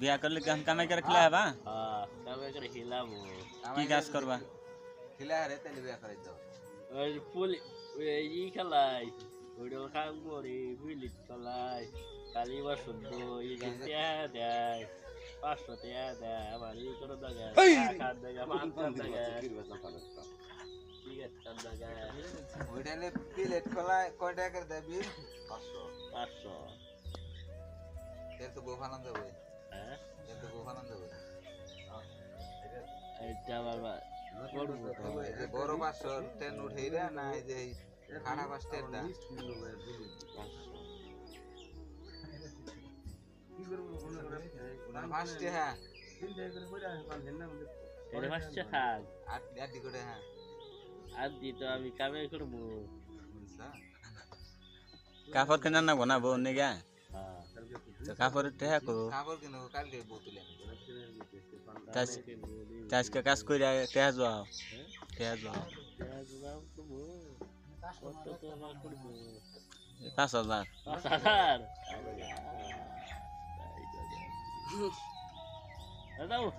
বিয়া করলে কি কামাই করে খেলা হবা কামাই করে খেলাম কি কাজ করবা খেলা হারে তেলে বিয়া করে দাও ওই ফুল ওই খেলাই ওইটা কাম করে বুঝলি খেলাই কালি বা শুদ্ধ এই টিয়া দেয় 500 টিয়া দেয় আমার এই করে দেখা খান দেখা পাঁচ দেখা ঠিক আছে খান দেখা ওইটা নে প্লেট খোলা কয় টাকা করে দেবি 500 এর তো গোফানন্দ যাবে হ্যাঁ এর তো গোফানন্দ যাবে এটা বাবা এই যে বড় 500 ট্রেন উঠাইরা না এই যে খাড়া 5 ট্রেনটা ফার্স্ট হ্যাঁ এটা মাসছে থাক আট করে হ্যাঁ আর দিত আমি কামাই করবো কাপড় কেনা না বনা বউ নিগা হ্যাঁ তো কাপড় টেহা করো কাপড় কিনবো কালকে বোতলে আজকে কাজ কইরা টেহা যাও টেহা যাও 5,000 5,000